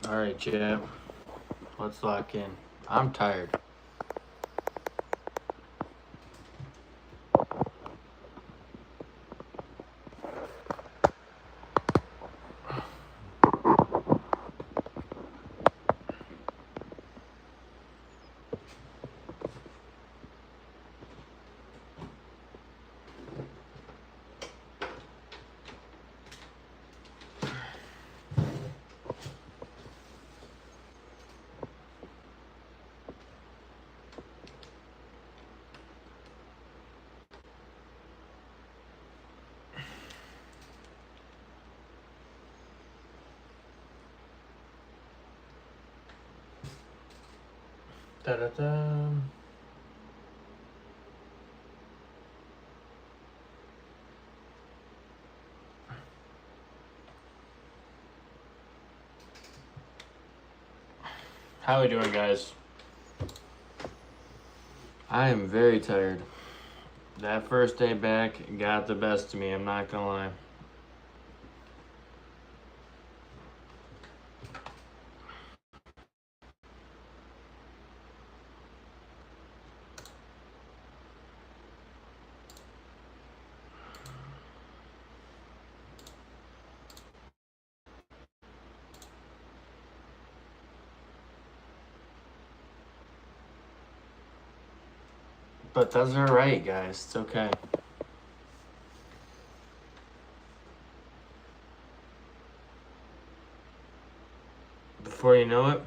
All right, Jeb. Let's lock in. I'm tired. Da-da-da. How are we doing, guys? I am very tired. That first day back got the best of me, I'm not gonna lie. But that's alright, guys. It's okay. Before you know it,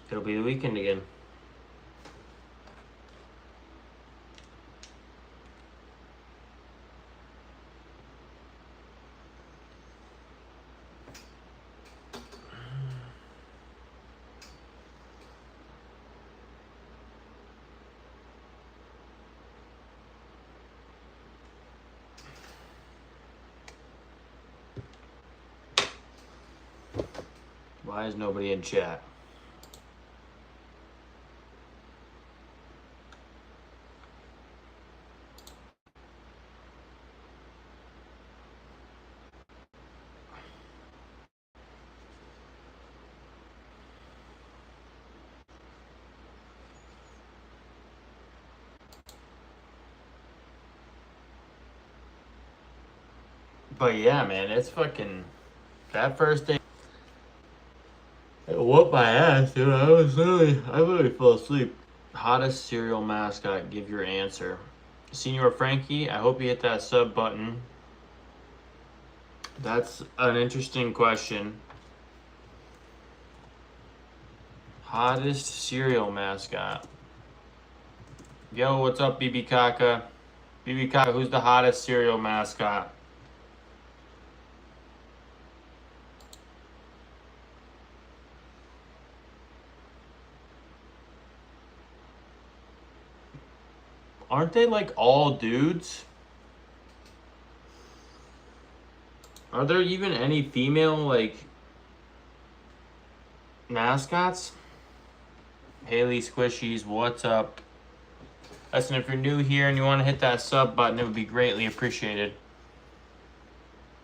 it'll be the weekend again. Why is nobody in chat? But yeah, man, it's fucking... That first day... It whooped my ass, dude. I literally fell asleep. Hottest cereal mascot, give your answer. Senior Frankie, I hope you hit that sub button. That's an interesting question. Hottest cereal mascot. Yo, what's up, BB Kaka? BB Kaka, who's the hottest cereal mascot? Aren't they like all dudes? Are there even any female like mascots? Haley Squishies, what's up? Listen, if you're new here and you want to hit that sub button, it would be greatly appreciated.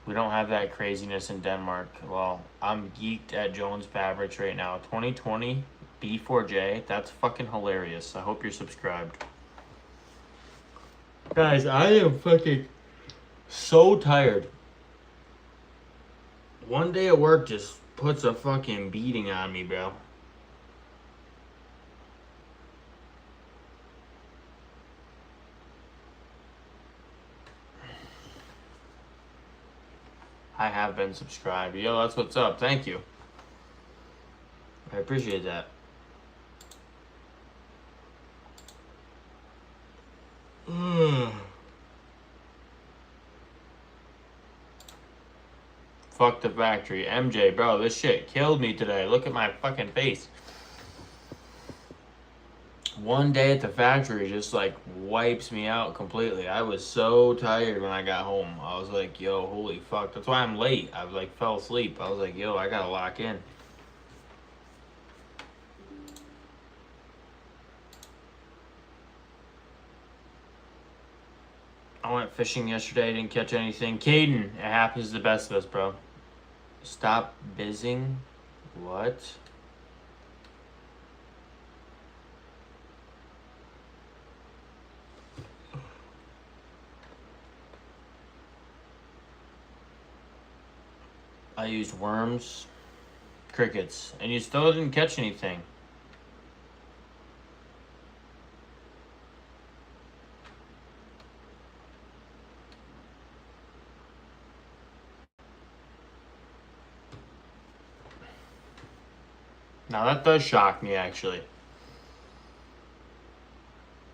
We don't have that craziness in Denmark. Well, I'm geeked at Jones Fabrics right now. 2020 B4J. That's fucking hilarious. I hope you're subscribed. Guys, I am fucking so tired. One day at work just puts a fucking beating on me, bro. I have been subscribed. Yo, that's what's up. Thank you. I appreciate that. Fuck the factory. MJ, bro, this shit killed me today. Look at my fucking face. One day at the factory just like wipes me out completely. I was so tired when I got home. I was like, yo, holy fuck. That's why I'm late. I was like, fell asleep. I was like, yo, I gotta lock in. I went fishing yesterday, didn't catch anything. Caden, it happens to the best of us, bro. Stop bizzing. What? I used worms, crickets, and you still didn't catch anything. Now that does shock me, actually.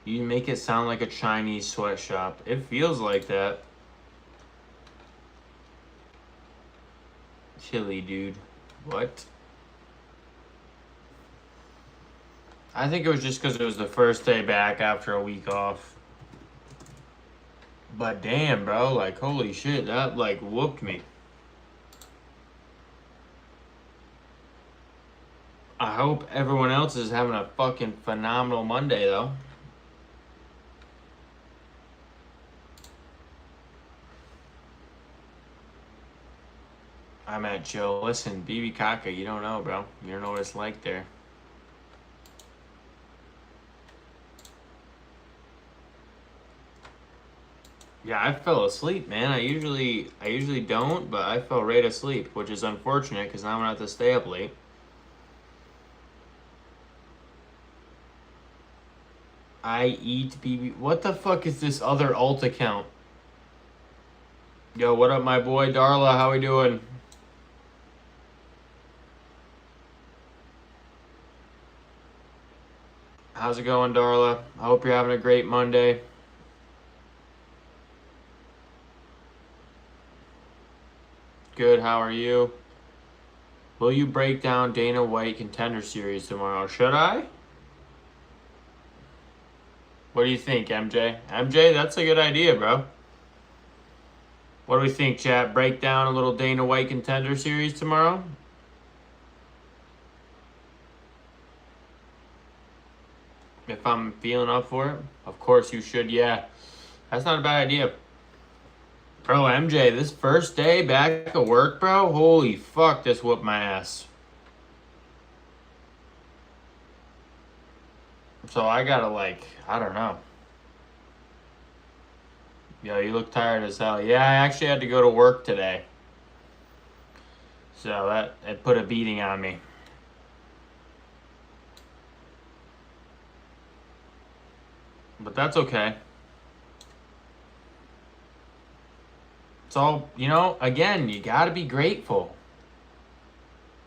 You make it sound like a Chinese sweatshop. It feels like that. Chili, dude. What? I think it was just because it was the first day back after a week off. But damn, bro. Like, holy shit. That, like, whooped me. I hope everyone else is having a fucking phenomenal Monday, though. I'm at Joe. Listen, BB Kaka, you don't know, bro. You don't know what it's like there. Yeah, I fell asleep, man. I usually don't, but I fell right asleep, which is unfortunate because now I'm gonna have to stay up late. I eat BB. What the fuck is this other alt account? Yo, what up, my boy Darla? How we doing? How's it going, Darla? I hope you're having a great Monday. Good, how are you? Will you break down Dana White Contender Series tomorrow? Should I? What do you think, MJ? MJ, that's a good idea, bro. What do we think, chat? Break down a little Dana White Contender Series tomorrow? If I'm feeling up for it? Of course you should, yeah. That's not a bad idea. Bro, MJ, this first day back at work, bro, holy fuck, this whooped my ass. So I gotta, like, I don't know. Yo, you look tired as hell. Yeah, I actually had to go to work today. So it put a beating on me. But that's okay. It's all, again, you gotta be grateful.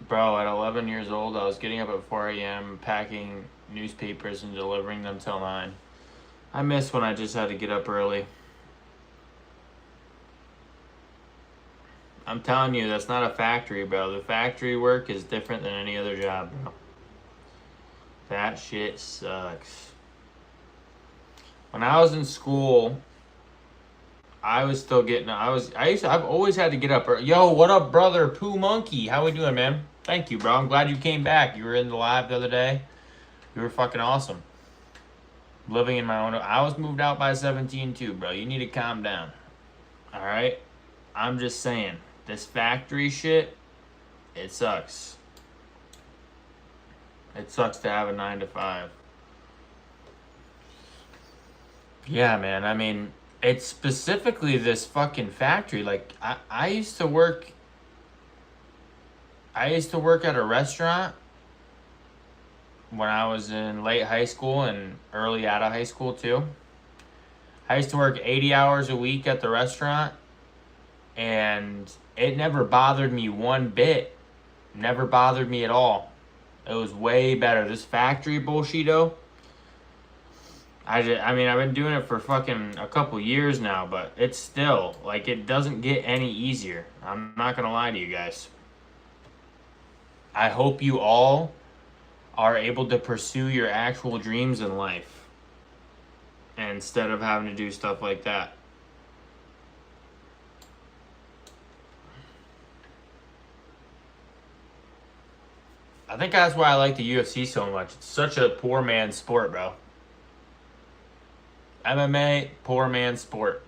Bro, at 11 years old, I was getting up at 4 a.m., packing newspapers and delivering them till 9. I miss when I just had to get up early. I'm telling you, that's not a factory, bro. The factory work is different than any other job, bro. That shit sucks. When I was in school, I was still getting. I've always had to get up. Yo, what up, brother? Pooh Monkey, how we doing, man? Thank you, bro. I'm glad you came back. You were in the live the other day. You were fucking awesome. Living in my own. I was moved out by 17 too, bro. You need to calm down. All right. I'm just saying, this factory shit, it sucks. It sucks to have a 9 to 5. Yeah, man. I mean, it's specifically this fucking factory. Like, I used to work. I used to work at a restaurant when I was in late high school and early out of high school too. I used to work 80 hours a week at the restaurant, and it never bothered me one bit. Never bothered me at all. It was way better. This factory bullshit, though. I've been doing it for fucking a couple years now, but it's still, like, it doesn't get any easier. I'm not gonna lie to you guys. I hope you all are able to pursue your actual dreams in life instead of having to do stuff like that. I think that's why I like the UFC so much. It's such a poor man's sport, bro. MMA, poor man's sport.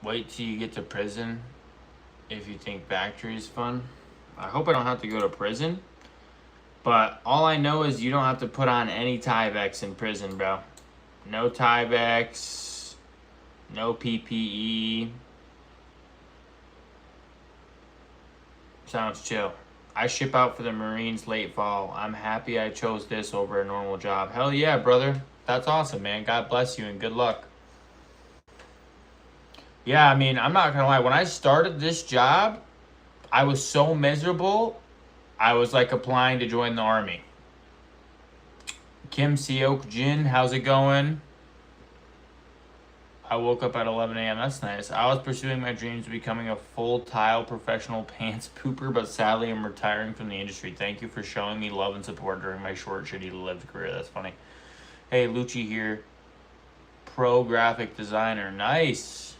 Wait till you get to prison if you think factory is fun. I hope I don't have to go to prison. But all I know is you don't have to put on any Tyvek in prison, bro. No Tyvek, no PPE. Sounds chill. I ship out for the Marines late fall. I'm happy I chose this over a normal job. Hell yeah, brother. That's awesome, man. God bless you and good luck. Yeah, I mean, I'm not gonna lie. When I started this job, I was so miserable. I was like applying to join the army. Kim Seok Jin, how's it going? I woke up at 11 a.m. That's nice. I was pursuing my dreams of becoming a full-time professional pants pooper, but sadly I'm retiring from the industry. Thank you for showing me love and support during my short, shitty-lived career. That's funny. Hey, Lucci here. Pro graphic designer. Nice.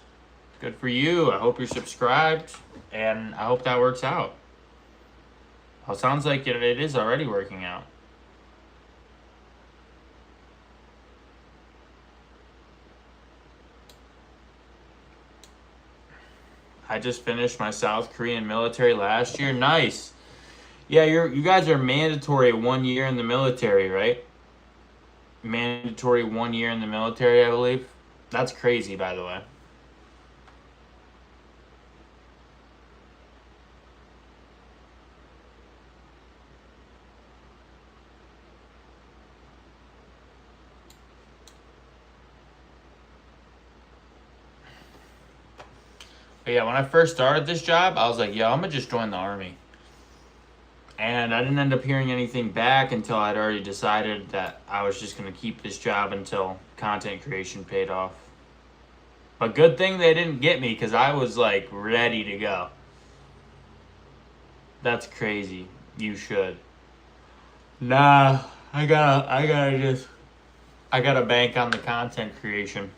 Good for you. I hope you're subscribed, and I hope that works out. Well, it sounds like it is already working out. I just finished my South Korean military last year. Nice. Yeah, you guys are mandatory 1 year in the military, right? Mandatory 1 year in the military, I believe. That's crazy, by the way. But yeah, when I first started this job, I was like, yo, I'm gonna just join the army. And I didn't end up hearing anything back until I'd already decided that I was just gonna keep this job until content creation paid off. But good thing they didn't get me, because I was like ready to go. That's crazy. You should. Nah, I gotta bank on the content creation.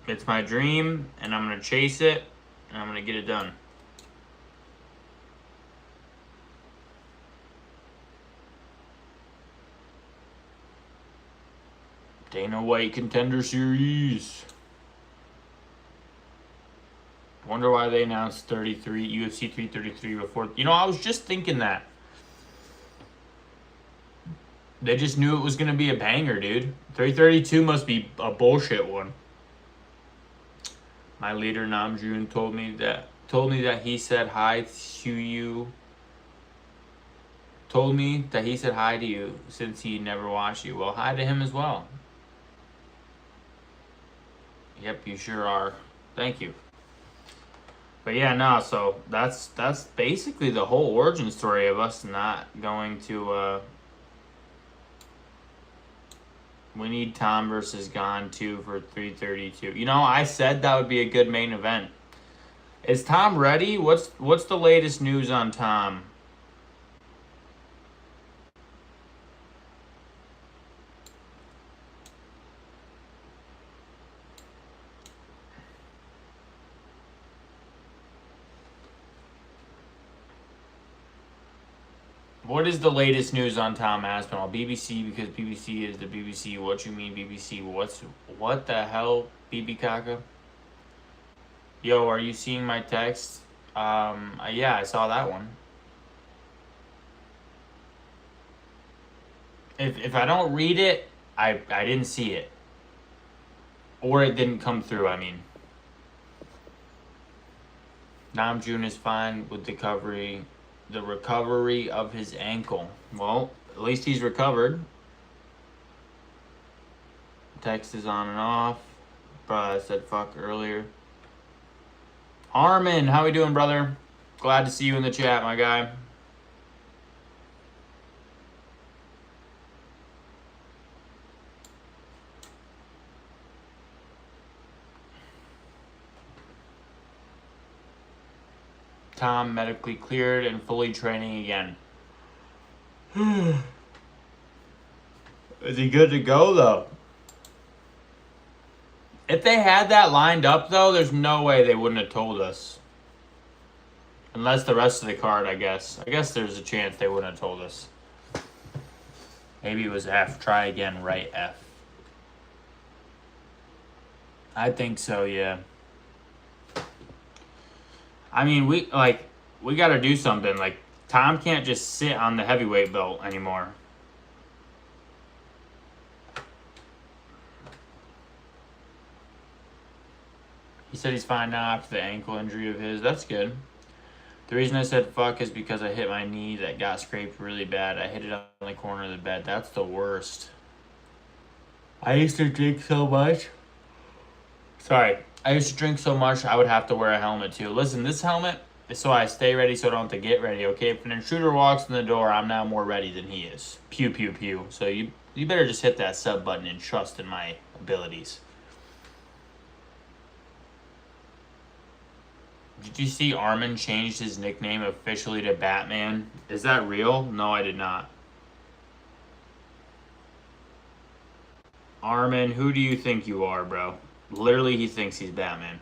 It's my dream, and I'm gonna chase it, and I'm gonna get it done. Dana White Contender Series. Wonder why they announced UFC 333 before. You know, I was just thinking that. They just knew it was gonna be a banger, dude. 332 must be a bullshit one. My leader Namjoon told me that he said hi to you. Told me that he said hi to you since he never watched you. Well, hi to him as well. Yep, you sure are. Thank you. But yeah, no, so that's basically the whole origin story of us not going to we need Tom versus Gon 2 for 332. You know, I said that would be a good main event. Is Tom ready? What's the latest news on Tom? What is the latest news on Tom Aspinall? BBC, because BBC is the BBC. What you mean, BBC? What the hell, BB Kaka? Yo, are you seeing my text? Yeah, I saw that one. If I don't read it, I didn't see it. Or it didn't come through, I mean. Namjoon is fine with the recovery of his ankle. Well, at least he's recovered. Text is on and off. Bro, I said fuck earlier. Armin, how we doing, brother? Glad to see you in the chat, my guy. Tom medically cleared and fully training again. Is he good to go, though? If they had that lined up, though, there's no way they wouldn't have told us. Unless the rest of the card, I guess. I guess there's a chance they wouldn't have told us. Maybe it was F. Try again, right F. I think so, yeah. I mean, we got to do something. Like, Tom can't just sit on the heavyweight belt anymore. He said he's fine now after the ankle injury of his. That's good. The reason I said fuck is because I hit my knee that got scraped really bad. I hit it on the corner of the bed. That's the worst. I used to drink so much. Sorry. I used to drink so much I would have to wear a helmet too. Listen, this helmet is so I stay ready so I don't have to get ready, okay? If an intruder walks in the door, I'm now more ready than he is. Pew, pew, pew. So you better just hit that sub button and trust in my abilities. Did you see Armin changed his nickname officially to Batman? Is that real? No, I did not. Armin, who do you think you are, bro? Literally, he thinks he's Batman.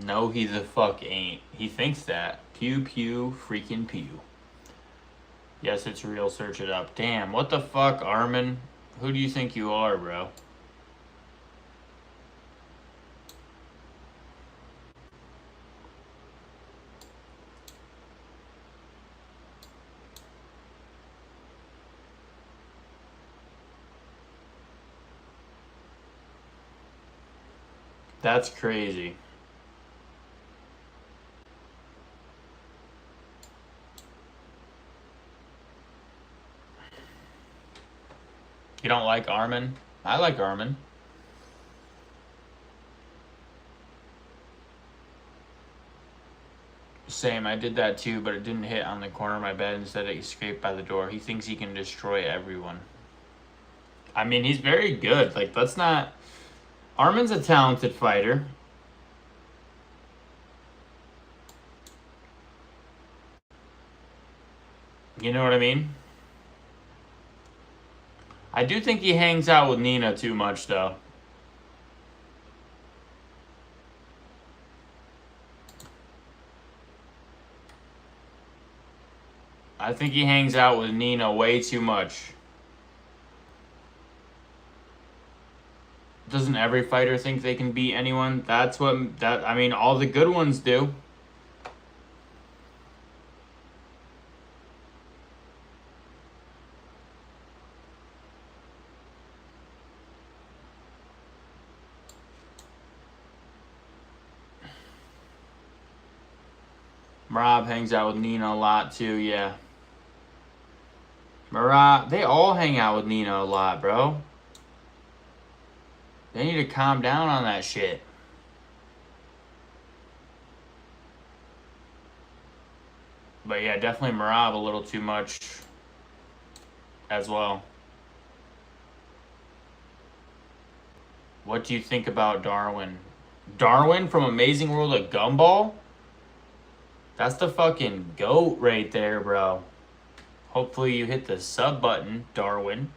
No, he the fuck ain't. He thinks that. Pew, pew, freaking pew. Yes, it's real. Search it up. Damn, what the fuck, Armin? Who do you think you are, bro? That's crazy. You don't like Armin? I like Armin. Same, I did that too, but it didn't hit on the corner of my bed. Instead, it scraped by the door. He thinks he can destroy everyone. I mean, he's very good. Like, let's not... Armin's a talented fighter. You know what I mean? I do think he hangs out with Nina too much, though. I think he hangs out with Nina way too much. Doesn't every fighter think they can beat anyone? That's what... I mean, all the good ones do. Marab hangs out with Nina a lot too, yeah. Marab, they all hang out with Nina a lot, bro. They need to calm down on that shit. But yeah, definitely Marab a little too much as well. What do you think about Darwin? Darwin from Amazing World of Gumball? That's the fucking GOAT right there, bro. Hopefully you hit the sub button, Darwin.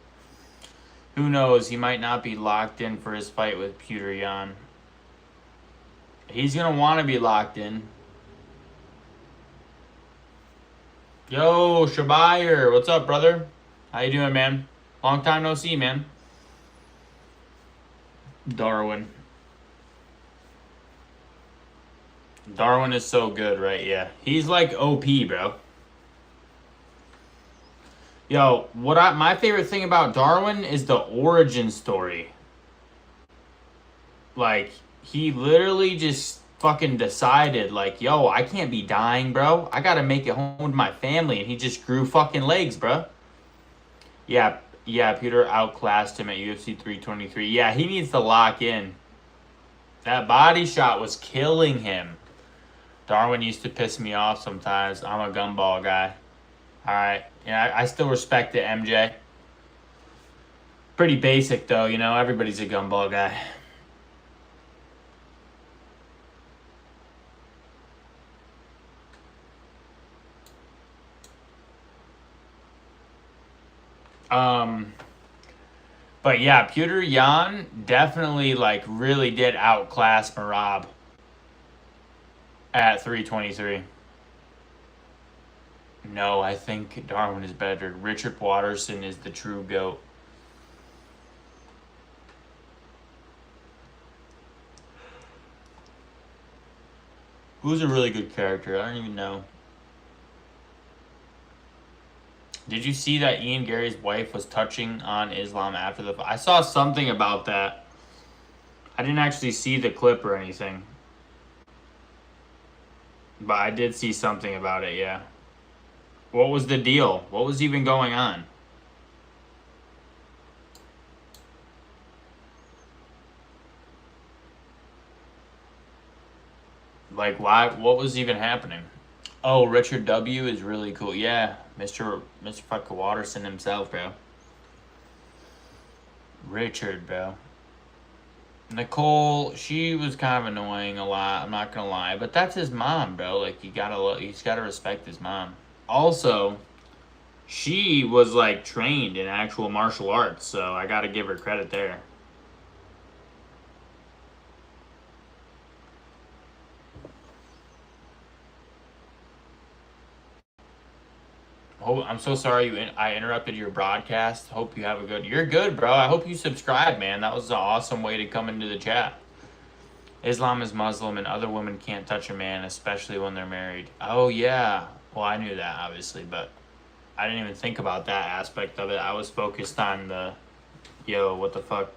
Who knows? He might not be locked in for his fight with Petr Yan. He's going to want to be locked in. Yo, Shabayer. What's up, brother? How you doing, man? Long time no see, man. Darwin. Darwin is so good, right? Yeah. He's like OP, bro. Yo, my favorite thing about Darwin is the origin story. Like, he literally just fucking decided, like, yo, I can't be dying, bro. I gotta make it home to my family. And he just grew fucking legs, bro. Yeah, Peter outclassed him at UFC 323. Yeah, he needs to lock in. That body shot was killing him. Darwin used to piss me off sometimes. I'm a gumball guy. Alright. Yeah, I still respect it, MJ. Pretty basic, though, you know? Everybody's a gumball guy. But yeah, Pewter Jan definitely like really did outclass Marab at 323. No, I think Darwin is better. Richard Watterson is the true GOAT. Who's a really good character? I don't even know. Did you see that Ian Gary's wife was touching on Islam after the... I saw something about that. I didn't actually see the clip or anything. But I did see something about it, yeah. What was the deal? What was even going on? Like, why? What was even happening? Oh, Richard W. is really cool. Yeah, Mr. fucking Watterson himself, bro. Richard, bro. Nicole, she was kind of annoying a lot. I'm not gonna lie, but that's his mom, bro. Like, he's gotta respect his mom. Also, she was like trained in actual martial arts, so I gotta give her credit there. Oh, I'm so sorry I interrupted your broadcast. Hope you have a good... You're good, bro. I hope you subscribe, man. That was an awesome way to come into the chat. Islam is Muslim and other women can't touch a man, especially when they're married. Oh, yeah. Well, I knew that, obviously, but I didn't even think about that aspect of it. I was focused on the... Yo, what the fuck?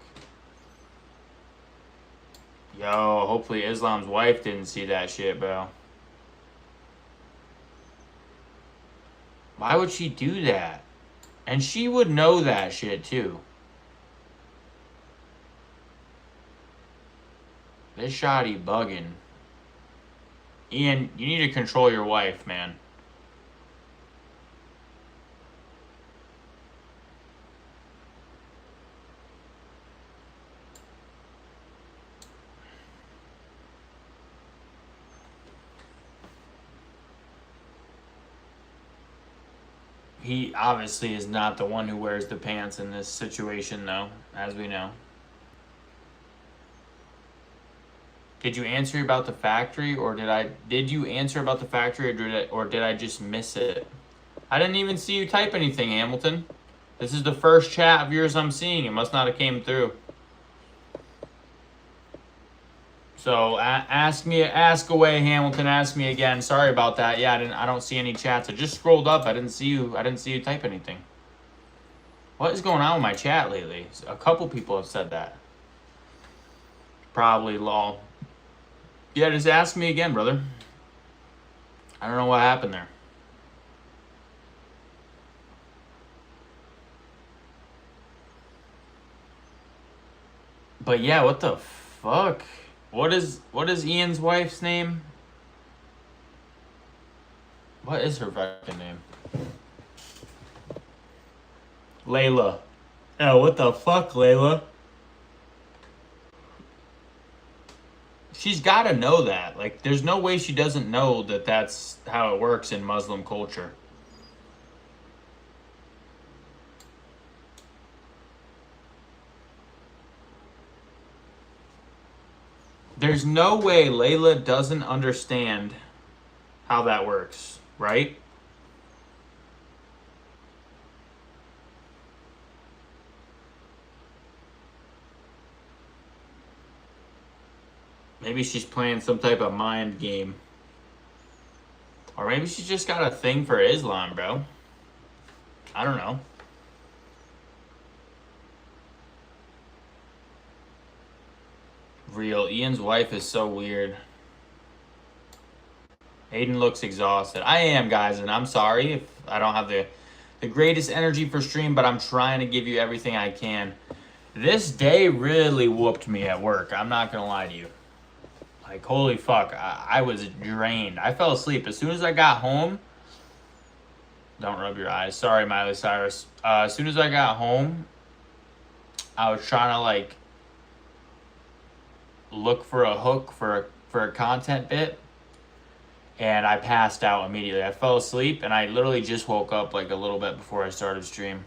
Yo, hopefully Islam's wife didn't see that shit, bro. Why would she do that? And she would know that shit, too. This shoddy bugging. Ian, you need to control your wife, man. He obviously is not the one who wears the pants in this situation, though, as we know. Did you answer about the factory, or did you answer about the factory, or did I just miss it? I didn't even see you type anything, Hamilton. This is the first chat of yours I'm seeing. It must not have came through. So ask away, Hamilton. Ask me again. Sorry about that. Yeah, I don't see any chats. I just scrolled up. I didn't see you type anything. What is going on with my chat lately? A couple people have said that. Probably lol. Yeah, just ask me again, brother. I don't know what happened there. But yeah, what the fuck? What is Ian's wife's name? What is her fucking name? Layla. Oh, what the fuck, Layla? She's got to know that. Like, there's no way she doesn't know that that's how it works in Muslim culture. There's no way Layla doesn't understand how that works, right? Maybe she's playing some type of mind game. Or maybe she's just got a thing for Islam, bro. I don't know. Real. Ian's wife is so weird. Aiden looks exhausted. I am, guys, and I'm sorry if I don't have the greatest energy for stream, but I'm trying to give you everything I can. This day really whooped me at work. I'm not going to lie to you. Like, holy fuck. I was drained. I fell asleep. As soon as I got home... Don't rub your eyes. Sorry, Miley Cyrus. As soon as I got home, I was trying to, like... look for a hook for a content bit, and I passed out immediately. I fell asleep, and I literally just woke up like a little bit before I started stream.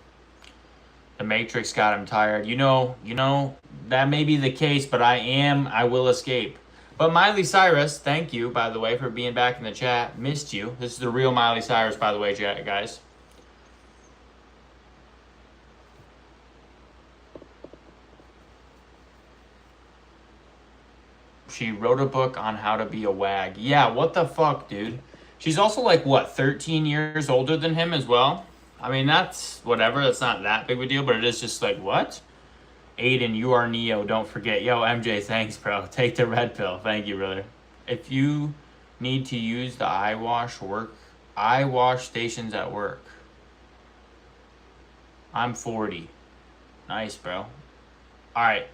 The Matrix got him tired. You know, that may be the case, but I will escape. But Miley Cyrus, thank you, by the way, for being back in the chat. Missed you. This is the real Miley Cyrus, by the way, guys. She wrote a book on how to be a wag. Yeah, what the fuck, dude? She's also like, what, 13 years older than him as well? I mean, that's whatever. That's not that big of a deal, but it is just like, what? Aiden, you are Neo. Don't forget. Yo, MJ, thanks, bro. Take the red pill. Thank you, brother. If you need to use the eye wash stations at work. I'm 40. Nice, bro. All right.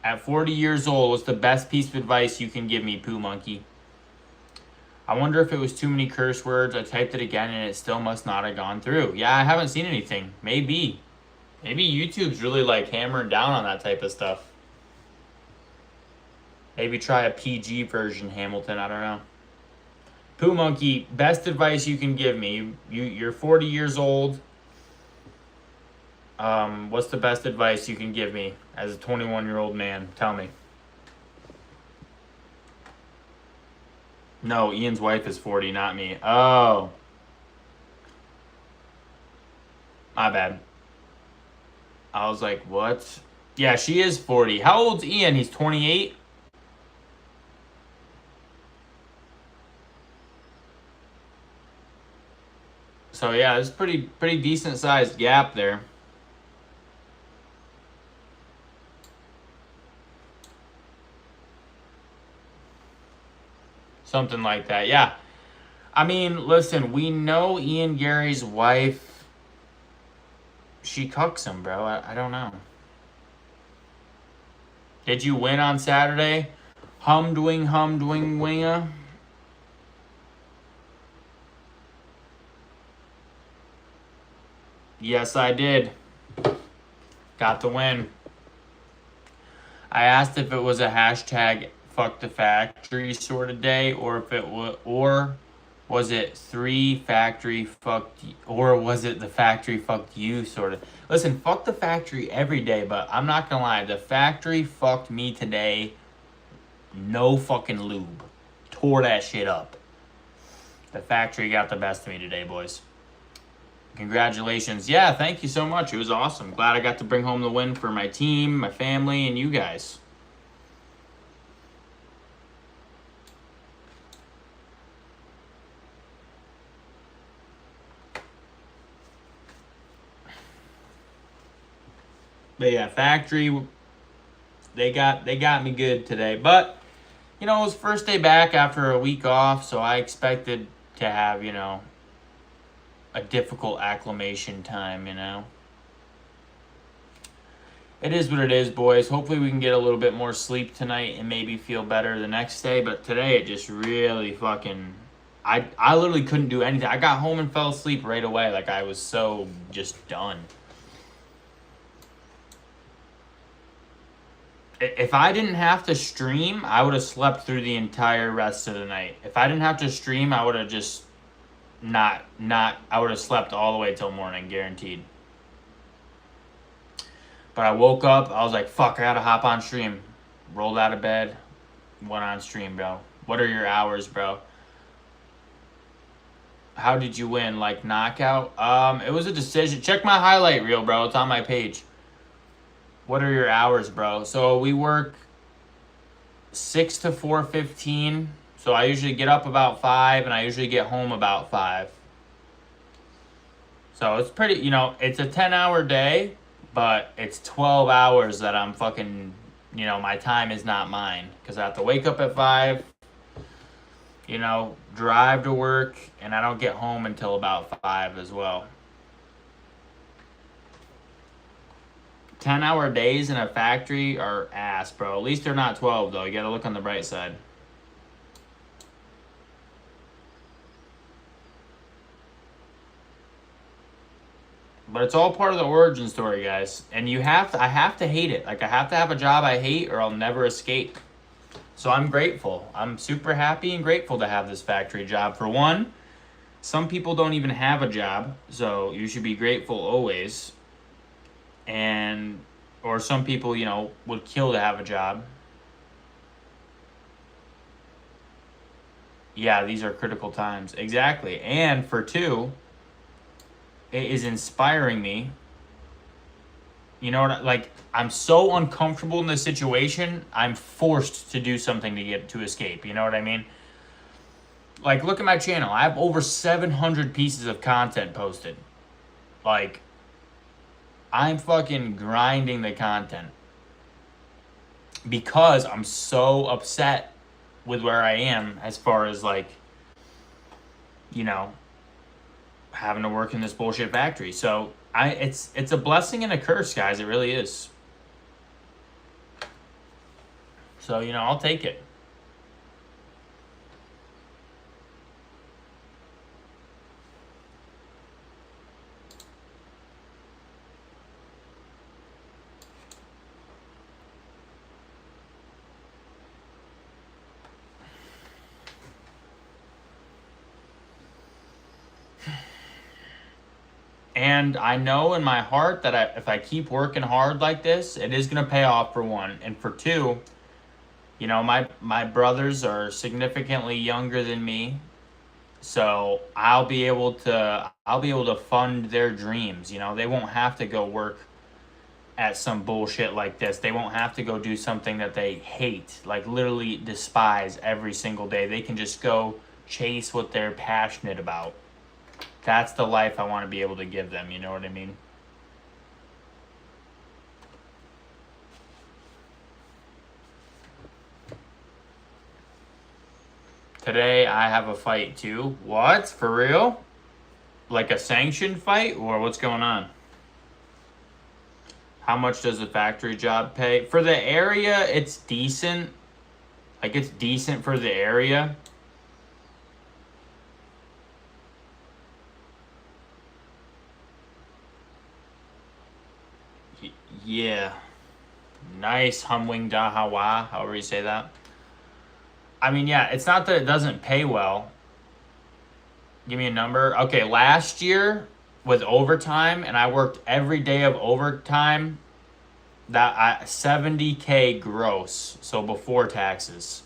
At 40 years old, what's the best piece of advice you can give me, Poo Monkey? I wonder if it was too many curse words. I typed it again and it still must not have gone through. Yeah, I haven't seen anything. Maybe YouTube's really like hammering down on that type of stuff. Maybe try a PG version, Hamilton. I don't know. Poo Monkey, best advice you can give me. You're 40 years old. What's the best advice you can give me as a 21-year-old man? Tell me. No, Ian's wife is 40, not me. Oh. My bad. I was like, what? Yeah, she is 40. How old's Ian? He's 28? So yeah, there's pretty decent sized gap there. Something like that, yeah. I mean, listen, we know Ian Gary's wife, she cucks him, bro. I don't know. Did you win on Saturday? Humdwing winger? Yes, I did. Got the win. I asked if it was a hashtag fuck the factory sort of day, or if it was, or was it the factory fucked you sort of. Listen, fuck the factory every day, but I'm not gonna lie, the factory fucked me today. No fucking lube. Tore that shit up. The factory got the best of me today, boys. Congratulations. Yeah, thank you so much. It was awesome. Glad I got to bring home the win for my team, my family, and you guys. But yeah, factory, they got me good today. But, you know, it was first day back after a week off, so I expected to have, you know, a difficult acclimation time, you know. It is what it is, boys. Hopefully we can get a little bit more sleep tonight and maybe feel better the next day. But today it just really fucking... I literally couldn't do anything. I got home and fell asleep right away. Like, I was so just done. If I didn't have to stream, I would have slept through the entire rest of the night. If I didn't have to stream, I would have just I would have slept all the way till morning, guaranteed. But I woke up, I was like, fuck, I gotta hop on stream. Rolled out of bed, went on stream, bro. What are your hours, bro? How did you win? Like, knockout? It was a decision. Check my highlight reel, bro. It's on my page. What are your hours, bro? So we work 6 to 4:15. So I usually get up about 5 and I usually get home about 5. So it's pretty, you know, it's a 10-hour day, but it's 12 hours that I'm fucking, you know, my time is not mine. Because I have to wake up at 5, you know, drive to work, and I don't get home until about 5 as well. 10-hour days in a factory are ass, bro. At least they're not 12, though. You gotta look on the bright side. But it's all part of the origin story, guys. And I have to hate it. Like, I have to have a job I hate or I'll never escape. So I'm grateful. I'm super happy and grateful to have this factory job. For one, some people don't even have a job, so you should be grateful always. And, or some people, you know, would kill to have a job. Yeah, these are critical times. Exactly. And for two, it is inspiring me. You know what? Like, I'm so uncomfortable in this situation, I'm forced to do something to escape. You know what I mean? Like, look at my channel. I have over 700 pieces of content posted. Like, I'm fucking grinding the content because I'm so upset with where I am as far as, like, you know, having to work in this bullshit factory. So it's a blessing and a curse, guys. It really is. So, you know, I'll take it. And I know in my heart that if I keep working hard like this, it is going to pay off, for one. And for two, you know, my brothers are significantly younger than me. So I'll be able to fund their dreams. You know, they won't have to go work at some bullshit like this. They won't have to go do something that they hate, like literally despise every single day. They can just go chase what they're passionate about. That's the life I want to be able to give them, you know what I mean? Today I have a fight too. What? For real? Like a sanctioned fight, or what's going on? How much does a factory job pay? For the area, it's decent. Like, it's decent for the area. Yeah. Nice. Humwing da hawa, however you say that. I mean, yeah, it's not that it doesn't pay well. Give me a number. Okay, last year with overtime, and I worked every day of overtime, that 70K gross, so before taxes.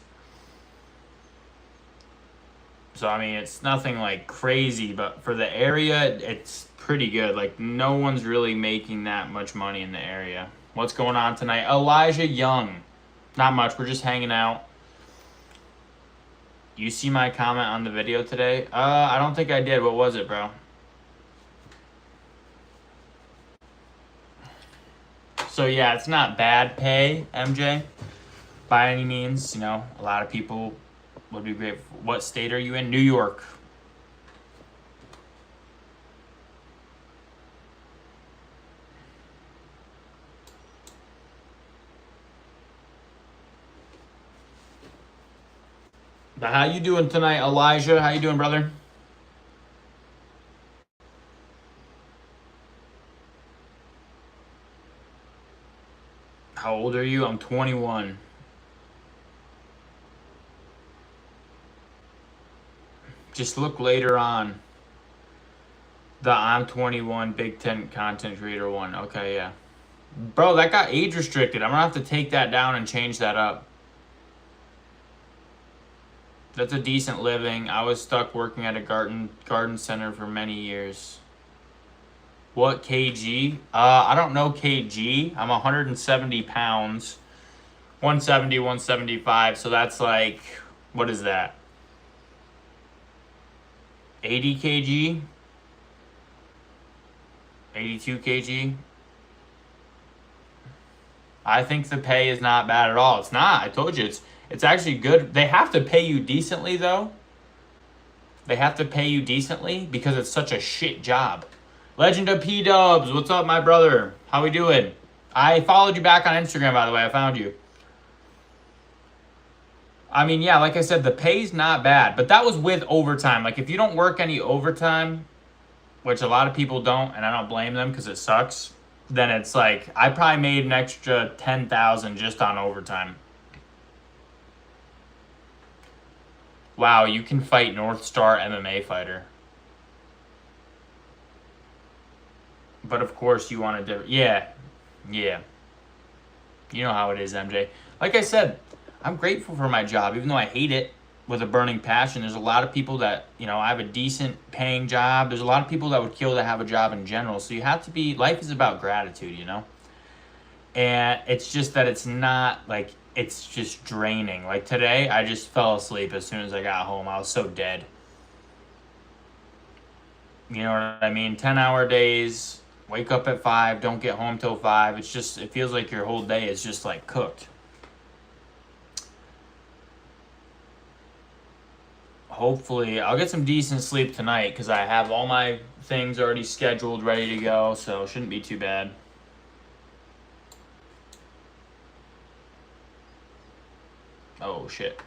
So I mean, it's nothing like crazy, but for the area, it's pretty good. Like, no one's really making that much money in the area. What's going on tonight? Elijah Young. Not much. We're just hanging out. You see my comment on the video today? I don't think I did. What was it, bro? So yeah, it's not bad pay, MJ, by any means. You know, a lot of people would be grateful. What state are you in? New York. But how you doing tonight, Elijah? How you doing, brother? How old are you? I'm 21. Just look later on. The I'm 21 Big Ten content creator one. Okay, yeah. Bro, that got age restricted. I'm gonna have to take that down and change that up. That's a decent living. I was stuck working at a garden center for many years. What kg? I don't know kg. I'm 170 pounds. 170, 175. So that's like, what is that? 80 kg? 82 kg? I think the pay is not bad at all. It's not. I told you, it's actually good. They have to pay you decently, though. They have to pay you decently because it's such a shit job. Legend of P-Dubs, what's up, my brother? How we doing? I followed you back on Instagram, by the way. I found you. I mean, yeah, like I said, the pay's not bad, but that was with overtime. Like, if you don't work any overtime, which a lot of people don't, and I don't blame them because it sucks, then it's like, I probably made an extra 10,000 just on overtime. Wow, you can fight North Star MMA fighter. But of course you want to do, yeah. Yeah. You know how it is, MJ. Like I said, I'm grateful for my job, even though I hate it with a burning passion. There's a lot of people that, I have a decent paying job. There's a lot of people that would kill to have a job in general. So you have to be, life is about gratitude. And it's just that it's not like, it's just draining. Like today, I just fell asleep as soon as I got home. I was so dead. You know what I mean? 10-hour days, wake up at 5, don't get home till 5. It's just, it feels like your whole day is just like cooked. Hopefully, I'll get some decent sleep tonight because I have all my things already scheduled, ready to go, so it shouldn't be too bad. Oh, shit.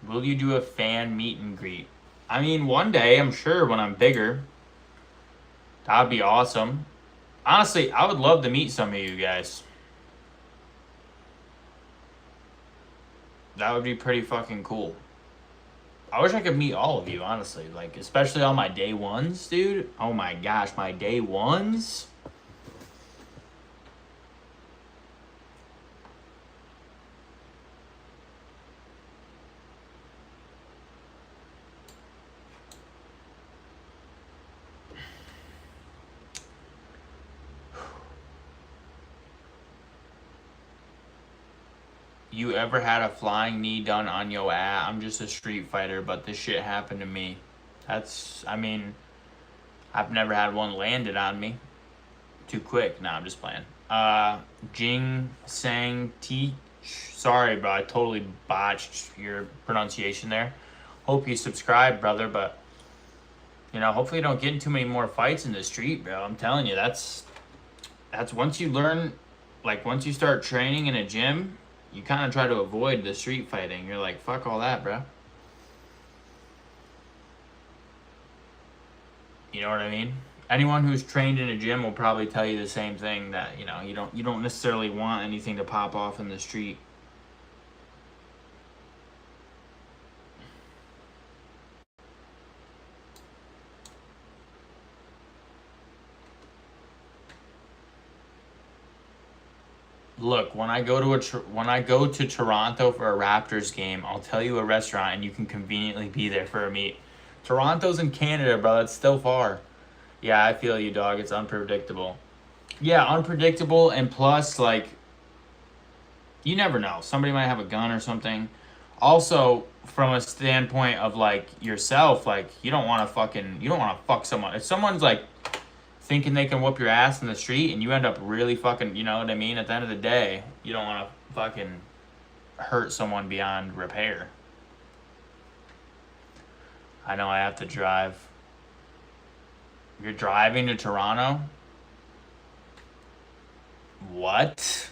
Will you do a fan meet and greet? I mean, one day, I'm sure, when I'm bigger. That'd be awesome. Honestly, I would love to meet some of you guys. That would be pretty fucking cool. I wish I could meet all of you, honestly. Like, especially on my day ones, dude. Oh my gosh, my day ones? You ever had a flying knee done on your ass? I'm just a street fighter, but this shit happened to me. I mean, I've never had one landed on me. Too quick. Nah, I'm just playing. Jing Sang Teach. Sorry, bro. I totally botched your pronunciation there. Hope you subscribe, brother, but, hopefully you don't get in too many more fights in the street, bro. I'm telling you, that's once you learn, like, once you start training in a gym, you kind of try to avoid the street fighting. You're like, fuck all that, bro. You know what I mean? Anyone who's trained in a gym will probably tell you the same thing, that, you don't necessarily want anything to pop off in the street. Look, when I go to Toronto for a Raptors game, I'll tell you a restaurant and you can conveniently be there for a meet. Toronto's in Canada, bro. It's still far. Yeah, I feel you, dog. It's unpredictable. Yeah, unpredictable, and plus, like, you never know. Somebody might have a gun or something. Also, from a standpoint of, like, yourself, like, you don't want to fuck someone. If someone's, like, thinking they can whoop your ass in the street and you end up really fucking, you know what I mean? At the end of the day, you don't want to fucking hurt someone beyond repair. I know I have to drive. You're driving to Toronto? What?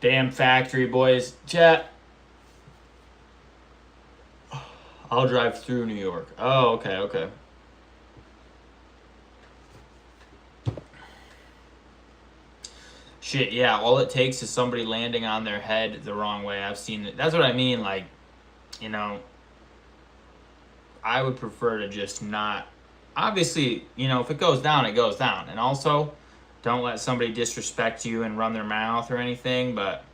Damn factory boys. Chat. I'll drive through New York. Oh, okay. Shit, yeah, all it takes is somebody landing on their head the wrong way. I've seen it. That's what I mean, like, I would prefer to just not. Obviously, if it goes down, it goes down. And also, don't let somebody disrespect you and run their mouth or anything, but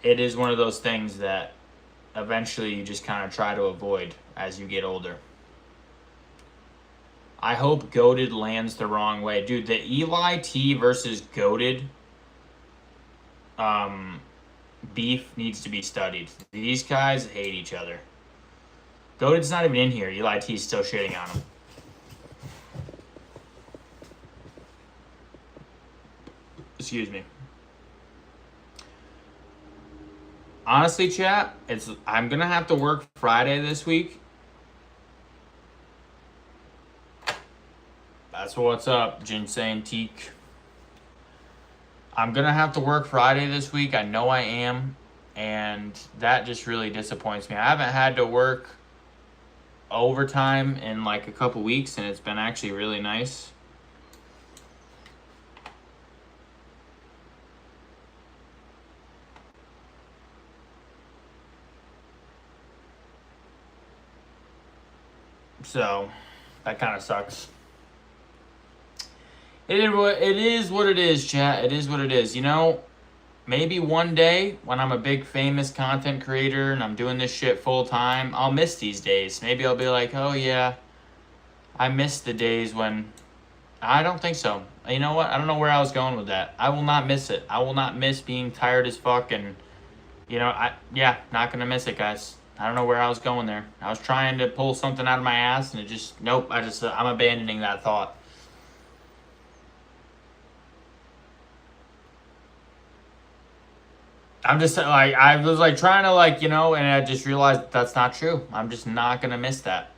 it is one of those things that eventually you just kind of try to avoid as you get older. I hope Goated lands the wrong way. Dude, the Eli T versus Goated beef needs to be studied. These guys hate each other. Goated's not even in here. Eli T's still shitting on him. Excuse me. Honestly, chat, I'm gonna have to work Friday this week. That's what's up, Ginseng Teak. I'm gonna have to work Friday this week. I know I am, and that just really disappoints me. I haven't had to work overtime in like a couple weeks, and it's been actually really nice. So That kind of sucks. It is what it is, chat. It is what it is. You know, maybe one day when I'm a big famous content creator and I'm doing this shit full time, I'll miss these days. Maybe I'll be like, oh yeah, I miss the days when... I don't think so. You know what? I don't know where I was going with that. I will not miss it. I will not miss being tired as fuck and, you know, not gonna miss it, guys. I don't know where I was going there. I was trying to pull something out of my ass and it just, nope, I'm abandoning that thought. I'm just like, I was like trying to like, you know, and I just realized that's not true. I'm just not gonna miss that.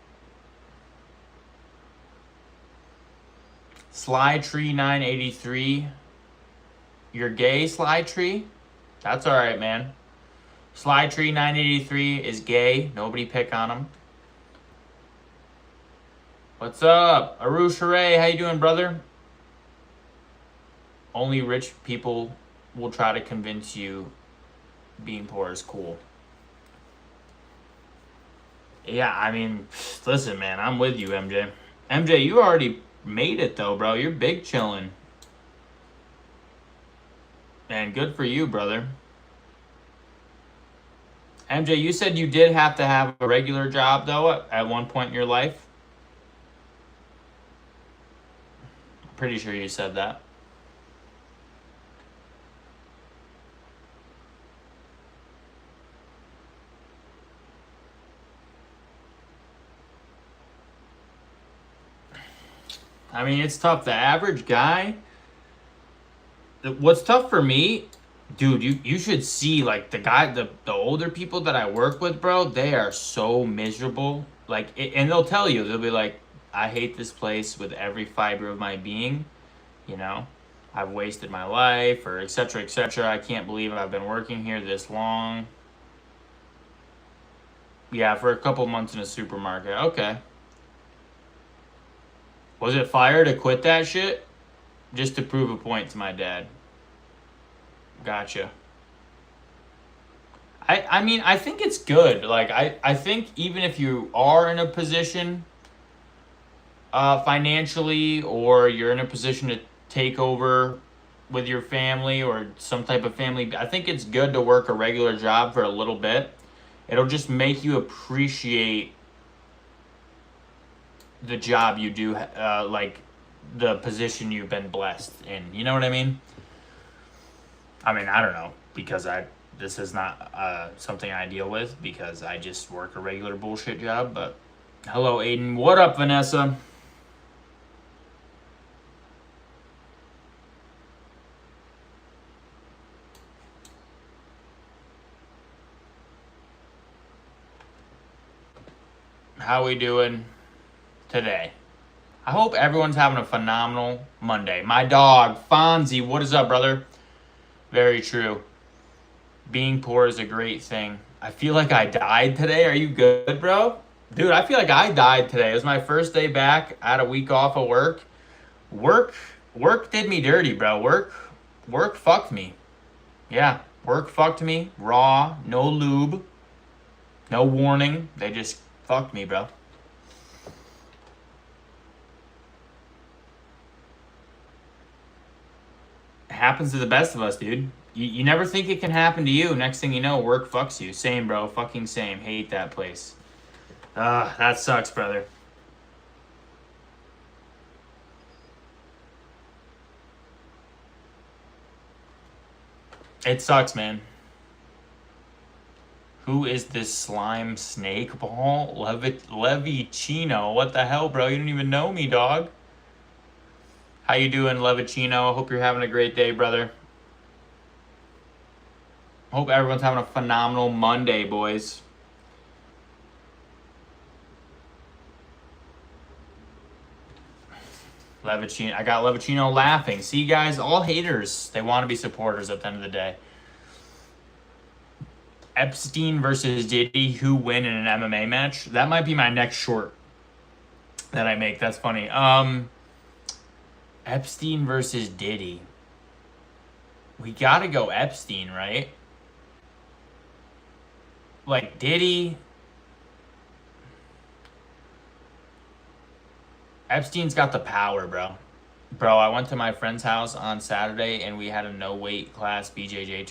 Sly Tree 983. You're gay, Sly Tree? That's alright, man. Sly Tree 983 is gay. Nobody pick on him. What's up? Arush Hooray, how you doing, brother? Only rich people will try to convince you being poor is cool. Yeah, I mean, listen, man, I'm with you, MJ. MJ, you already made it, though, bro. You're big chillin'. Man, good for you, brother. MJ, you said you did have to have a regular job, though, at one point in your life? I'm pretty sure you said that. I mean, it's tough. The average guy... What's tough for me... Dude, you should see, like, the older people that I work with, bro, they are so miserable. Like, and they'll tell you, they'll be like, I hate this place with every fiber of my being, you know? I've wasted my life, or et cetera, et cetera. I can't believe I've been working here this long. Yeah, for a couple months in a supermarket. Okay. Was it fire to quit that shit? Just to prove a point to my dad. Gotcha. I mean, I think it's good. Like, I think even if you are in a position financially, or you're in a position to take over with your family or some type of family, I think it's good to work a regular job for a little bit. It'll just make you appreciate the job you do, like the position you've been blessed in. You know what I mean? I mean, I don't know, because this is not something I deal with because I just work a regular bullshit job. But hello, Aiden. What up, Vanessa? How we doing today? I hope everyone's having a phenomenal Monday. My dog, Fonzie, what is up, brother? Very true. Being poor is a great thing. I feel like I died today. Are you good, bro? Dude, I feel like I died today. It was my first day back. I had a week off of work. Work did me dirty, bro. Work fucked me. Yeah, work fucked me. Raw, no lube, no warning. They just fucked me, bro. It happens to the best of us, dude. You never think it can happen to you. Next thing you know, work fucks you. Same, bro. Fucking same. Hate that place. That sucks, brother. It sucks, man. Who is this slime snake ball? Levicino. What the hell, bro? You don't even know me, dog. How you doing, Levicino? Hope you're having a great day, brother. Hope everyone's having a phenomenal Monday, boys. Levicino. I got Levicino laughing. See, guys, all haters, they want to be supporters at the end of the day. Epstein versus Diddy, who win in an MMA match? That might be my next short that I make. That's funny. Epstein versus Diddy. We gotta go Epstein, right? Like, Diddy... Epstein's got the power, bro. Bro, I went to my friend's house on Saturday and we had a no weight class BJJ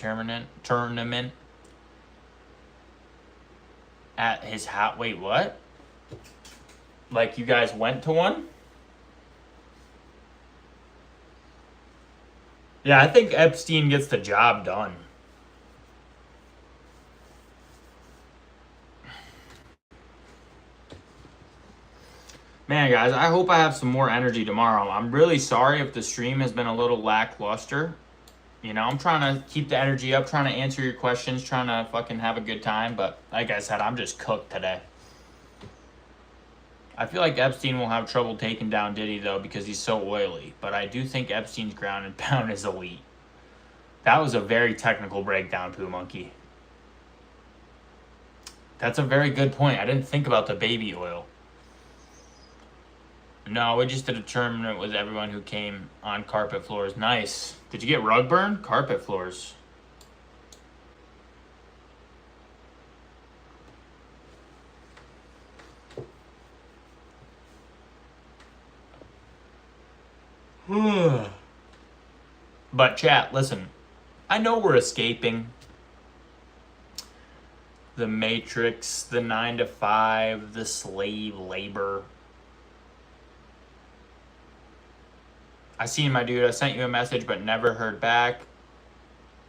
tournament at his house. Wait, what? Like, you guys went to one? Yeah, I think Epstein gets the job done. Man, guys, I hope I have some more energy tomorrow. I'm really sorry if the stream has been a little lackluster. You know, I'm trying to keep the energy up, trying to answer your questions, trying to fucking have a good time. But like I said, I'm just cooked today. I feel like Epstein will have trouble taking down Diddy, though, because he's so oily. But I do think Epstein's ground and pound is elite. That was a very technical breakdown, Poo Monkey. That's a very good point. I didn't think about the baby oil. No, we just did a tournament with everyone who came on carpet floors. Nice. Did you get rug burn? Carpet floors. But chat, listen. I know we're escaping the Matrix, the 9 to 5, the slave labor. I seen my dude. I sent you a message, but never heard back.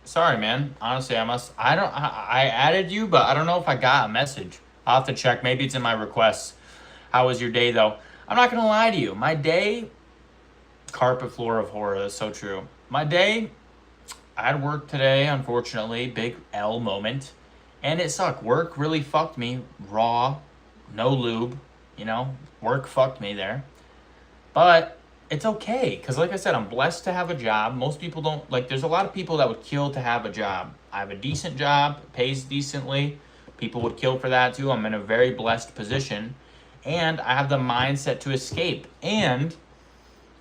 Sorry, man. Honestly, I added you, but I don't know if I got a message. I'll have to check. Maybe it's in my requests. How was your day, though? I'm not going to lie to you. My day, carpet floor of horror. That's so true. My day, I had work today, unfortunately. Big L moment. And it sucked. Work really fucked me. Raw. No lube. You know, work fucked me there. But it's okay, because like I said, I'm blessed to have a job. Most people don't, like, there's a lot of people that would kill to have a job. I have a decent job, pays decently. People would kill for that too. I'm in a very blessed position. And I have the mindset to escape. And,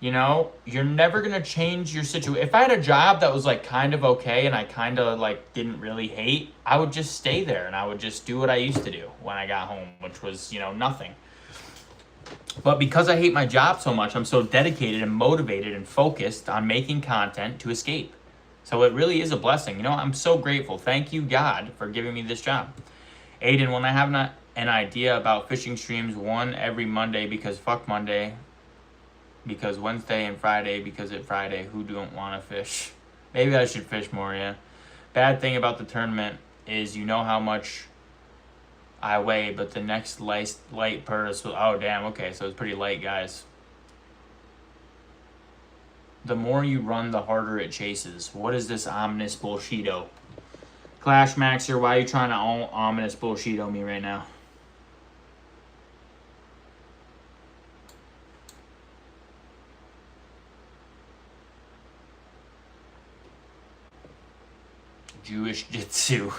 you know, you're never going to change your situation. If I had a job that was, like, kind of okay and I kind of, like, didn't really hate, I would just stay there and I would just do what I used to do when I got home, which was, you know, nothing. But because I hate my job so much, I'm so dedicated and motivated and focused on making content to escape. So it really is a blessing. You know, I'm so grateful. Thank you, God, for giving me this job. Aiden, when I have an idea about fishing streams, one every Monday because fuck Monday, because Wednesday and Friday because it's Friday, who don't want to fish? Maybe I should fish more, yeah. Bad thing about the tournament is you know how much I weigh, but the next light purse. Oh, damn. Okay, so it's pretty light, guys. The more you run, the harder it chases. What is this ominous bullshito? Clash Maxer, why are you trying to ominous bullshito me right now? Jewish Jitsu.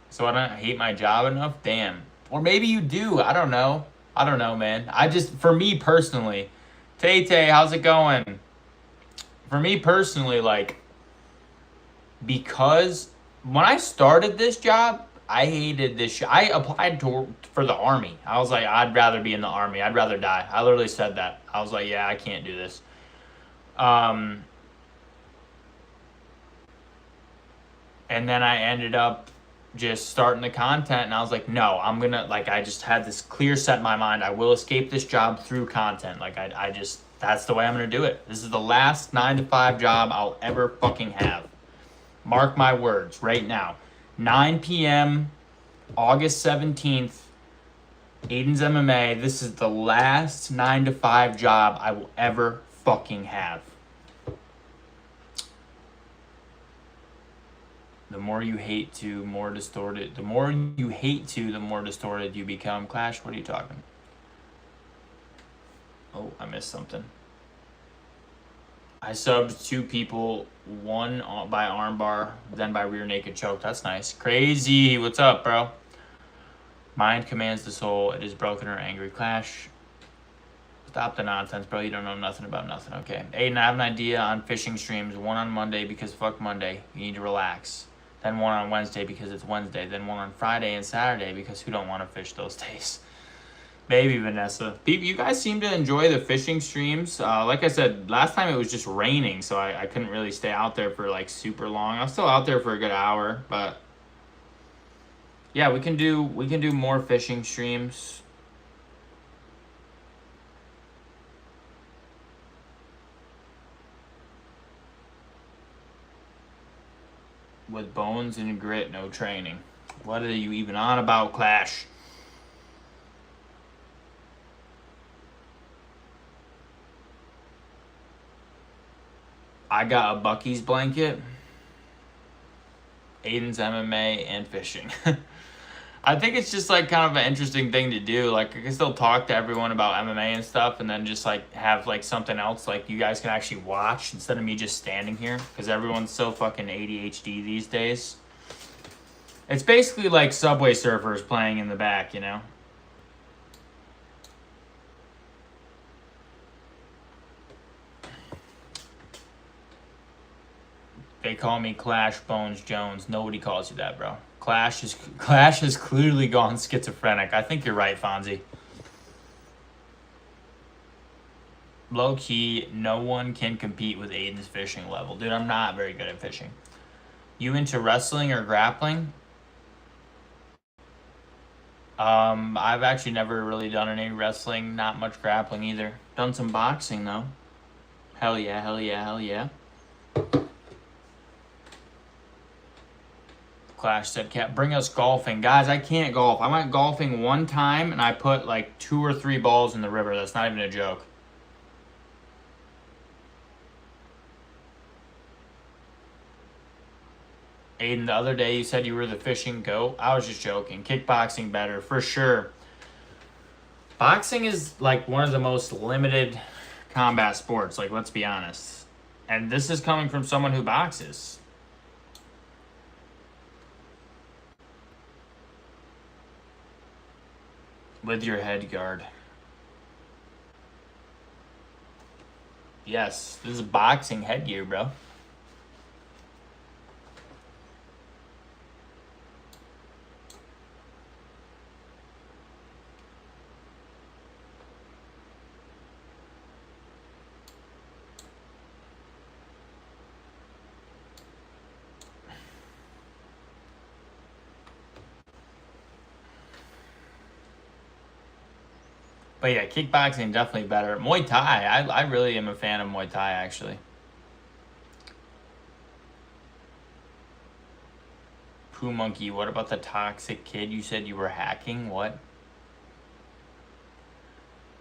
So I don't hate my job enough? Damn. Or maybe you do. I don't know. I don't know, man. For me personally, Tay-Tay, how's it going? For me personally, like, because when I started this job, I hated this I applied for the Army. I was like, I'd rather be in the Army. I'd rather die. I literally said that. I was like, yeah, I can't do this. And then I ended up just starting the content, and I was like, no, I'm gonna, like, I just had this clear set in my mind. I will escape this job through content. Like, I just, that's the way I'm gonna do it. This is the last 9 to 5 job I'll ever fucking have. Mark my words right now. 9 p.m., August 17th, Aidan's MMA. This is the last 9 to 5 job I will ever fucking have. The more you hate to, more distorted. The more you hate to, the more distorted you become. Clash, what are you talking? Oh, I missed something. I subbed 2 people, one by armbar, then by rear naked choke. That's nice. Crazy. What's up, bro? Mind commands the soul. It is broken or angry. Clash. Stop the nonsense, bro. You don't know nothing about nothing. Okay. Aiden, I have an idea on fishing streams. One on Monday because fuck Monday. You need to relax. Then one on Wednesday because it's Wednesday. Then one on Friday and Saturday because who don't want to fish those days? Maybe Vanessa. You guys seem to enjoy the fishing streams. Like I said, last time it was just raining, so I couldn't really stay out there for like super long. I was still out there for a good hour, but yeah, we can do more fishing streams. With bones and grit, no training. What are you even on about, Clash? I got a Bucky's blanket, Aiden's MMA, and fishing. I think it's just like kind of an interesting thing to do. Like I can still talk to everyone about MMA and stuff, and then just like have like something else like you guys can actually watch instead of me just standing here, because everyone's so fucking ADHD these days. It's basically like Subway Surfers playing in the back, you know? They call me Clash Bones Jones. Nobody calls you that, bro. Clash has clearly gone schizophrenic. I think you're right, Fonzie. Low key, no one can compete with Aiden's fishing level. Dude, I'm not very good at fishing. You into wrestling or grappling? I've actually never really done any wrestling, not much grappling either. Done some boxing though. Hell yeah, hell yeah, hell yeah. Clash said, "Cat, bring us golfing." Guys, I can't golf. I went golfing one time and I put like 2 or 3 balls in the river. That's not even a joke. Aiden, the other day you said you were the fishing goat. I was just joking. Kickboxing better, for sure. Boxing is like one of the most limited combat sports, like let's be honest. And this is coming from someone who boxes. With your head guard. Yes, this is boxing headgear, bro. But yeah, kickboxing definitely better. Muay Thai, I really am a fan of Muay Thai, actually. Poo Monkey, what about the toxic kid? You said you were hacking? What?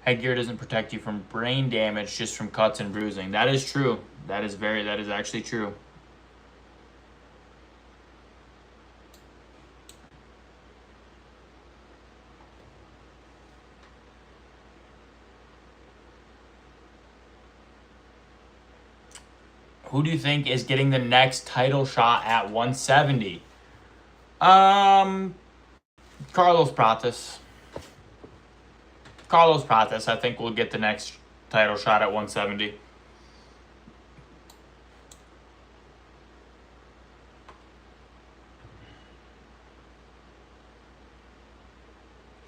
Headgear doesn't protect you from brain damage, just from cuts and bruising. That is true. That is actually true. Who do you think is getting the next title shot at 170? Carlos Prates. Carlos Prates, I think, will get the next title shot at 170.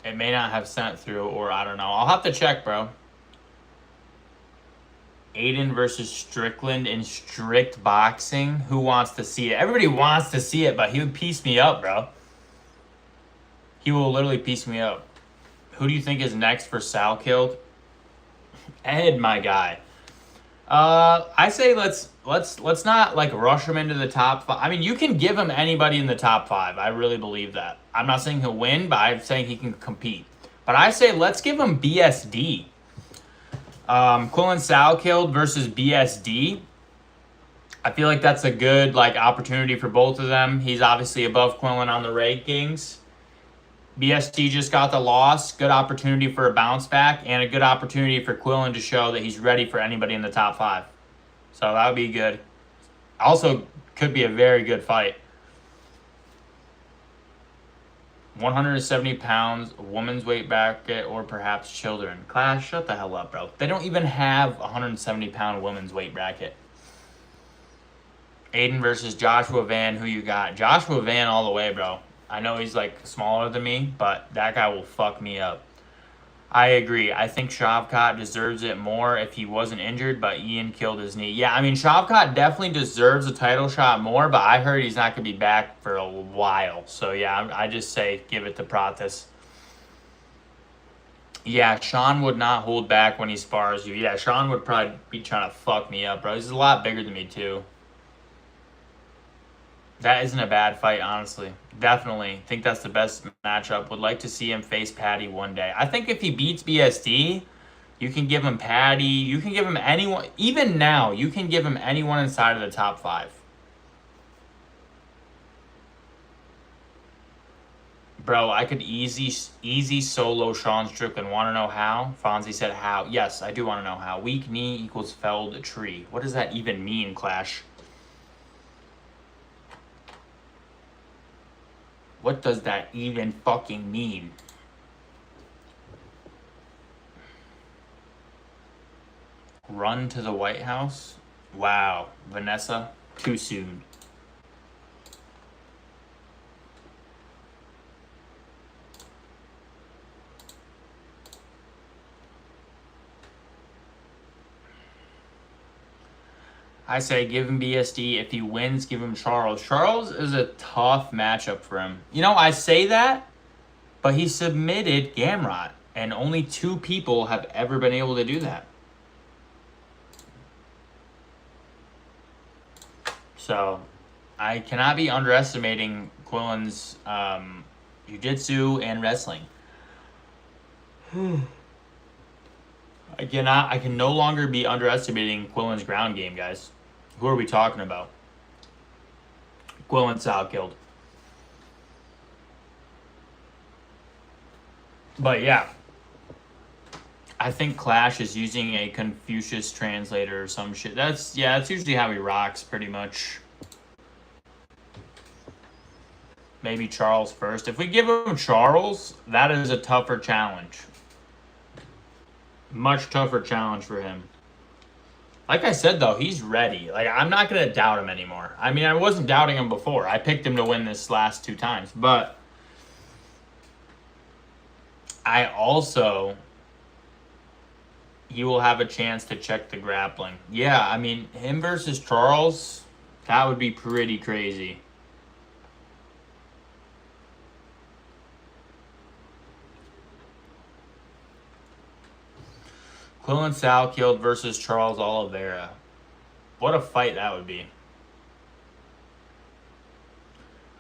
It may not have sent through, or I don't know. I'll have to check, bro. Aiden versus Strickland in strict boxing. Who wants to see it? Everybody wants to see it, but he would piece me up, bro. He will literally piece me up. Who do you think is next for Sal killed? Ed, my guy. I say let's not like rush him into the top 5. I mean, you can give him anybody in the top 5. I really believe that. I'm not saying he'll win, but I'm saying he can compete. But I say let's give him BSD. Quillen Salkeld versus BSD. I feel like that's a good like opportunity for both of them. He's obviously above Quillen on the rankings. BSD just got the loss. Good opportunity for a bounce back and a good opportunity for Quillen to show that he's ready for anybody in the top 5. So that would be good. Also, could be a very good fight. 170 pounds, woman's weight bracket, or perhaps children. Clash, shut the hell up, bro. They don't even have a 170-pound women's weight bracket. Aiden versus Joshua Van, who you got? Joshua Van all the way, bro. I know he's like smaller than me, but that guy will fuck me up. I agree. I think Shavkat deserves it more if he wasn't injured, but Ian killed his knee. Yeah, I mean, Shavkat definitely deserves a title shot more, but I heard he's not going to be back for a while. So, yeah, I just say give it to Pratis. Yeah, Sean would not hold back when he spars you. Yeah, Sean would probably be trying to fuck me up, bro. He's a lot bigger than me, too. That isn't a bad fight, honestly. Definitely. Think that's the best matchup. Would like to see him face Patty one day. I think if he beats BSD, you can give him Patty. You can give him anyone. Even now, you can give him anyone inside of the top 5. Bro, I could easy solo Sean Strickland. Want to know how? Fonzie said how. Yes, I do want to know how. Weak knee equals felled tree. What does that even mean, Clash? What does that even fucking mean? Run to the White House? Wow. Vanessa, too soon. I say give him BSD. If he wins, give him Charles. Charles is a tough matchup for him. You know, I say that, but he submitted Gamrot, and only 2 people have ever been able to do that. So, I cannot be underestimating Quillen's jiu-jitsu and wrestling. I can no longer be underestimating Quillen's ground game, guys. Who are we talking about? Quillen Salkilled. But yeah, I think Clash is using a Confucius translator or some shit. That's usually how he rocks, pretty much. Maybe Charles first. If we give him Charles, that is a tougher challenge. Much tougher challenge for him. Like I said, though, he's ready. Like, I'm not going to doubt him anymore. I mean, I wasn't doubting him before. I picked him to win this last 2 times. But I also... he will have a chance to check the grappling. Yeah, I mean, him versus Charles, that would be pretty crazy. Quillen Salkilled versus Charles Oliveira. What a fight that would be.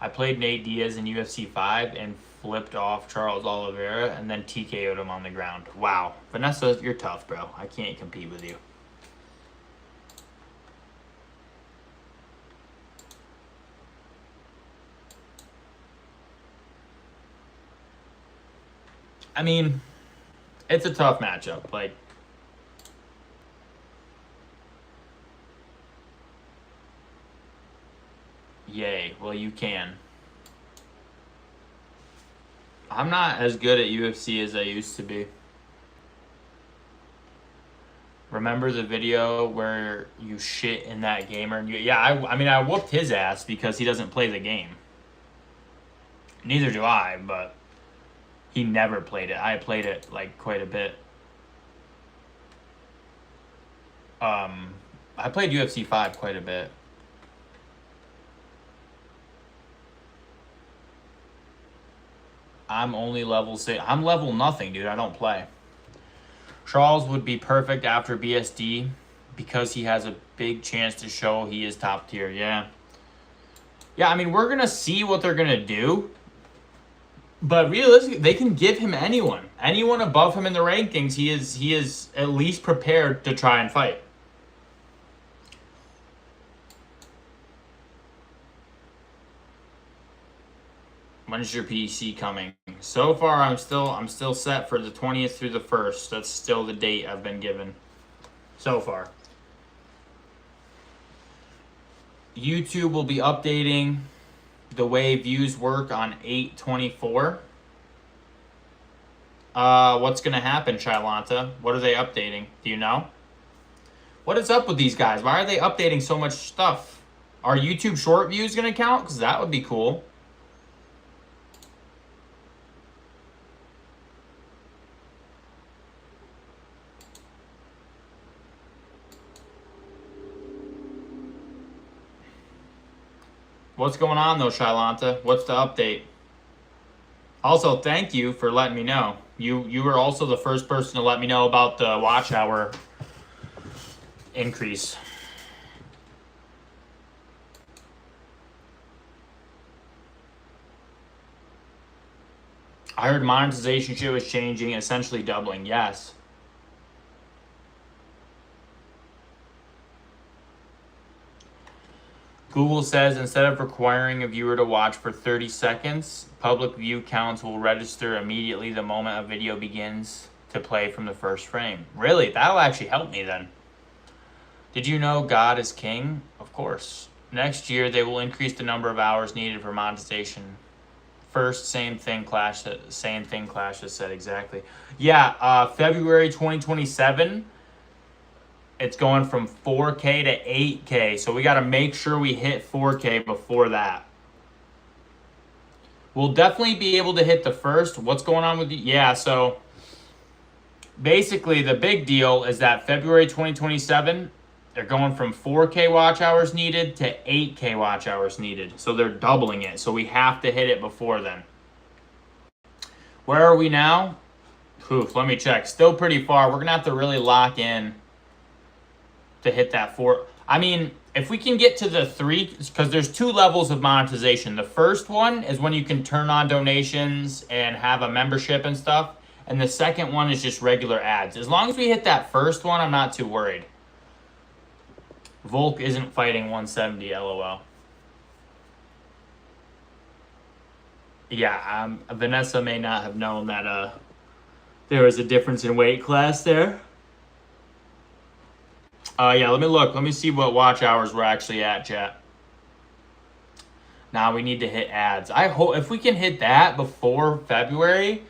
I played Nate Diaz in UFC 5 and flipped off Charles Oliveira and then TKO'd him on the ground. Wow. Vanessa, you're tough, bro. I can't compete with you. I mean, it's a tough matchup. Like, yay. Well, you can. I'm not as good at UFC as I used to be. Remember the video where you shit in that gamer? Yeah, I mean, I whooped his ass because he doesn't play the game. Neither do I, but he never played it. I played it, like, quite a bit. I played UFC 5 quite a bit. I'm only level 6. I'm level nothing, dude. I don't play. Charles would be perfect after BSD because he has a big chance to show he is top tier. Yeah. Yeah, I mean, we're going to see what they're going to do. But realistically, they can give him anyone. Anyone above him in the rankings, he is at least prepared to try and fight. When's your PC coming? So far, I'm still set for the 20th through the 1st. That's still the date I've been given. So far. YouTube will be updating the way views work on 8/24. What's gonna happen, Shylanta? What are they updating? Do you know? What is up with these guys? Why are they updating so much stuff? Are YouTube short views gonna count? Because that would be cool. What's going on though, Shailanta? What's the update? Also, thank you for letting me know. You were also the first person to let me know about the watch hour increase. I heard monetization shit was changing, essentially doubling. Yes. Google says instead of requiring a viewer to watch for 30 seconds, public view counts will register immediately the moment a video begins to play from the first frame. Really? That'll actually help me then. Did you know God is king? Of course. Next year, they will increase the number of hours needed for monetization. First, same thing Clash has said exactly. Yeah, February 2027. It's going from 4K to 8K. So we got to make sure we hit 4K before that. We'll definitely be able to hit the first. What's going on with you? Yeah, so basically the big deal is that February 2027, they're going from 4K watch hours needed to 8K watch hours needed. So they're doubling it. So we have to hit it before then. Where are we now? Oof, let me check. Still pretty far. We're going to have to really lock in to hit that 4. I mean, if we can get to the 3, because there's 2 levels of monetization. The first one is when you can turn on donations and have a membership and stuff. And the second one is just regular ads. As long as we hit that first one, I'm not too worried. Volk isn't fighting 170, LOL. Yeah, Vanessa may not have known that there was a difference in weight class there. Yeah, let me look. Let me see what watch hours we're actually at, chat. Now we need to hit ads. I hope if we can hit that before February,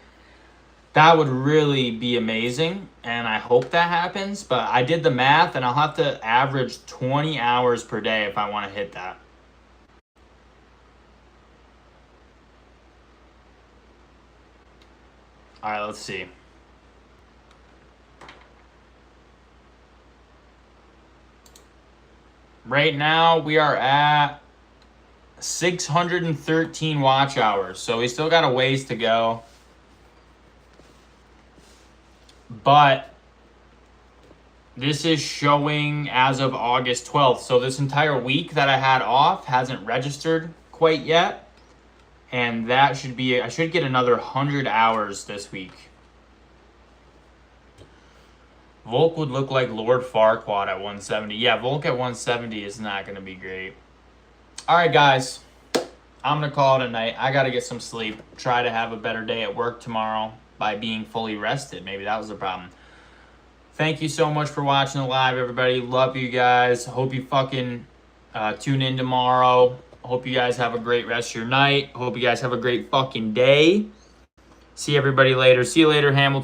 that would really be amazing. And I hope that happens. But I did the math, and I'll have to average 20 hours per day if I want to hit that. All right, let's see. Right now, we are at 613 watch hours. So we still got a ways to go. But this is showing as of August 12th. So this entire week that I had off hasn't registered quite yet. And that should be, I should get another 100 hours this week. Volk would look like Lord Farquaad at 170. Yeah, Volk at 170 is not going to be great. All right, guys. I'm going to call it a night. I got to get some sleep. Try to have a better day at work tomorrow by being fully rested. Maybe that was the problem. Thank you so much for watching the live, everybody. Love you guys. Hope you fucking tune in tomorrow. Hope you guys have a great rest of your night. Hope you guys have a great fucking day. See everybody later. See you later, Hamilton.